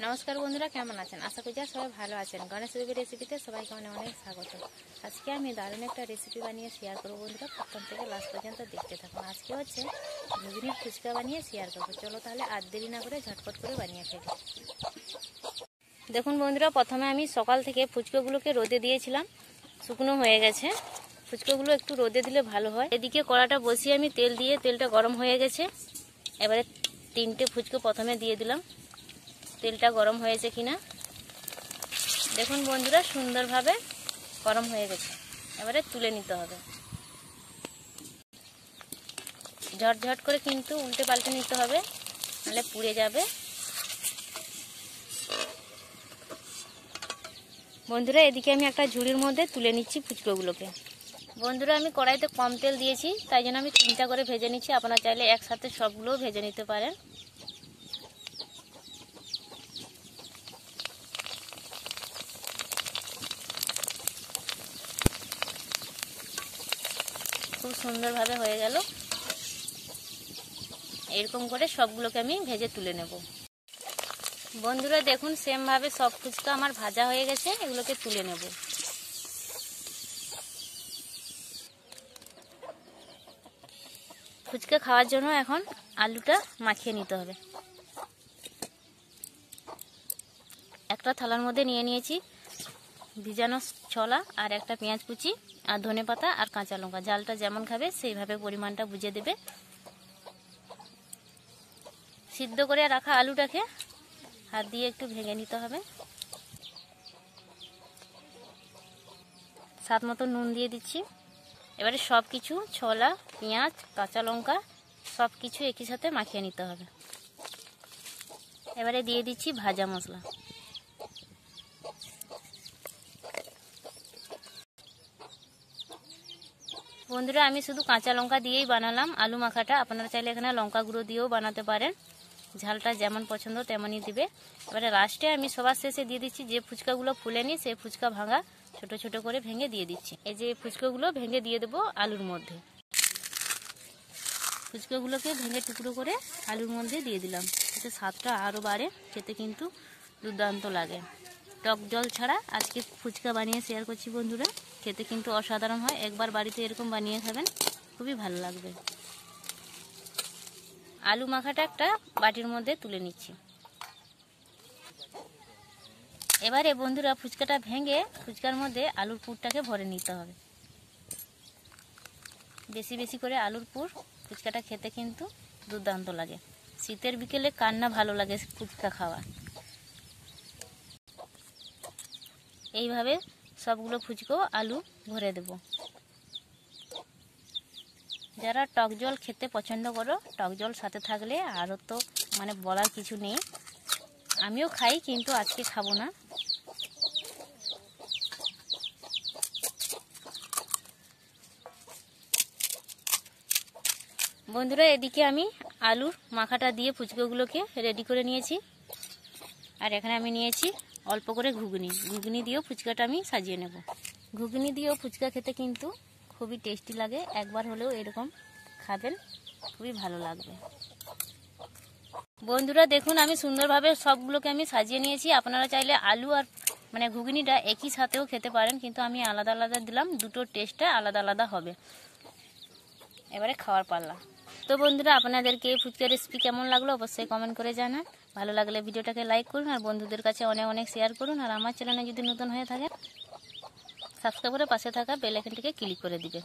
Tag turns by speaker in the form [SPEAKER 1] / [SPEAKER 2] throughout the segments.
[SPEAKER 1] নমস্কার বন্ধুরা, কেমন আছেন? আশা করি সবাই ভালো আছেন। গণেশ দেবীর রেসিপিতে সবাইকে অনেক অনেক স্বাগত। আজকে আমি দারুণ একটা রেসিপি বানিয়ে শেয়ার করবো বন্ধুরা, প্রথম থেকে লাস্ট পর্যন্ত দেখতে থাকুন। আজকে হচ্ছে ঘুগনির ফুচকা বানিয়ে শেয়ার করবো। চলো তাহলে আর দেরি না করে ঝটপট করে বানিয়ে ফেলি। দেখুন বন্ধুরা, প্রথমে আমি সকাল থেকে ফুচকাগুলোকে রোদে দিয়েছিলাম, শুকনো হয়ে গেছে। ফুচকাগুলো একটু রোদে দিলে ভালো হয়। এদিকে কড়াটা বসিয়ে আমি তেল দিয়ে, তেলটা গরম হয়ে গেছে। এবারে 3টে ফুচকা প্রথমে দিয়ে দিলাম। তেলটা গরম হয়েছে কিনা দেখুন বন্ধুরা, সুন্দরভাবে গরম হয়ে গেছে। এবারে তুলে নিতে হবে। ঝটঝট করে কিন্তু উল্টে পাল্টে নিতে হবে, নাহলে পুড়ে যাবে। বন্ধুরা, এদিকে আমি একটা ঝুড়ির মধ্যে তুলে নিচ্ছি ফুচকাগুলোকে। বন্ধুরা, আমি কড়াইতে কম তেল দিয়েছি, তাই জন্য আমি 3টা করে ভেজে নিচ্ছি। আপনারা চাইলে একসাথে সবগুলোও ভেজে নিতে পারেন। খুব সুন্দরভাবে হয়ে গেল। এরকম করে সবগুলোকে আমি ভেজে তুলে নেব। বন্ধুরা দেখুন, সেমভাবে সব ফুচকা আমার ভাজা হয়ে গেছে। এগুলোকে তুলে নেব। ফুচকা খাওয়ার জন্য এখন আলুটা মাখিয়ে নিতে হবে। একটা থালার মধ্যে নিয়ে নিয়েছি ভিজানো ছোলা আর একটা পেঁয়াজ কুচি আর ধনেপাতা আর কাঁচা লঙ্কা। ঝালটা যেমন খাবে সেইভাবে পরিমাণটা বুঝে দেবে। সিদ্ধ করে রাখা আলুটাকে হাত দিয়ে একটু ভেঙে নিতে হবে। স্বাদ মতো নুন দিয়ে দিচ্ছি। এবারে সব কিছু ছোলা, পেঁয়াজ, কাঁচা লঙ্কা সব কিছু একই সাথে মাখিয়ে নিতে হবে। এবারে দিয়ে দিচ্ছি ভাজা মশলা। বন্ধুরা, আমি শুধু কাঁচা লঙ্কা দিয়েই বানালাম আলু মাখাটা। আপনারা চাইলে এখানে লঙ্কা গুঁড়ো দিয়েও বানাতে পারেন। ঝালটা যেমন পছন্দ তেমনই দিবে। এবারে লাস্টে আমি সবার শেষে দিয়ে দিচ্ছি যে ফুচকাগুলো ফুলেনি, সেই ফুচকা ভাঙা ছোট ছোট করে ভেঙে দিয়ে দিচ্ছি। এই যে ফুচকাগুলো ভেঙে দিয়ে দেবো আলুর মধ্যে। ফুচকাগুলোকে ভেঙে টুকরো করে আলুর মধ্যে দিয়ে দিলাম। এতে স্বাদটা আরও বাড়ে, খেতে কিন্তু দুর্দান্ত লাগে। টক জল ছাড়া আজকে ফুচকা বানিয়ে শেয়ার করছি বন্ধুরা। খেতে কিন্তু অসাধারণ হয়। একবার বাড়িতে এরকম বানিয়ে খাবেন, খুবই ভালো লাগবে। আলু মাখাটা একটা বাটির মধ্যে তুলে নিচ্ছি। এবারে বন্ধুরা, ফুচকাটা ভেঙে ফুচকার মধ্যে আলুর পুরটাকে ভরে নিতে হবে। বেশি বেশি করে আলুর পুর। ফুচকাটা খেতে কিন্তু দুর্দান্ত লাগে। শীতের বিকেলে কার না ভালো লাগে ফুচকা খাওয়া। এইভাবে সবগুলো ফুচকা আলু ভরে দেব। যারা টক জল খেতে পছন্দ করো, টক জল সাথে থাকলে আরও তো বলার কিছু নেই। আমিও খাই, কিন্তু আজকে খাবো না। বন্ধুরা, এদিকে আমি আলুর মাখাটা দিয়ে ফুচকাগুলোকে রেডি করে নিয়েছি। আর এখানে আমি নিয়েছি অল্প করে ঘুগনি। ঘুগনি দিয়েও ফুচকাটা আমি সাজিয়ে নেব। ঘুগনি দিয়েও ফুচকা খেতে কিন্তু খুবই টেস্টি লাগে। একবার হলেও এরকম খাবেন, খুবই ভালো লাগবে। বন্ধুরা দেখুন, আমি সুন্দরভাবে সবগুলোকে আমি সাজিয়ে নিয়েছি। আপনারা চাইলে আলু আর ঘুগনিটা একই সাথেও খেতে পারেন, কিন্তু আমি আলাদা আলাদা দিলাম। দুটো টেস্টটা আলাদা আলাদা হবে। এবারে খাওয়ার পাল্লা। তো বন্ধুরা, আপনাদেরকে এই ফুচকা রেসিপি কেমন লাগলো অবশ্যই কমেন্ট করে জানান। ভালো লাগলে ভিডিওটাকে লাইক করুন আর বন্ধুদের কাছে অনেক অনেক শেয়ার করুন। আর আমার চ্যানেলে যদি নতুন হয়ে থাকে, সাবস্ক্রাইব করে পাশে থাকা বেল আইকনটিকে ক্লিক করে দিবে।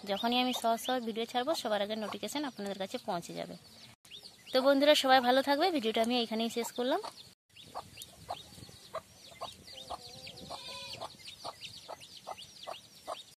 [SPEAKER 1] যখনই আমি সহজ সহজ ভিডিও ছাড়বো, সবার আগে নোটিফিকেশন আপনাদের কাছে পৌঁছে যাবে। তো বন্ধুরা, সবাই ভালো থাকবে। ভিডিওটা আমি এখানেই শেষ করলাম।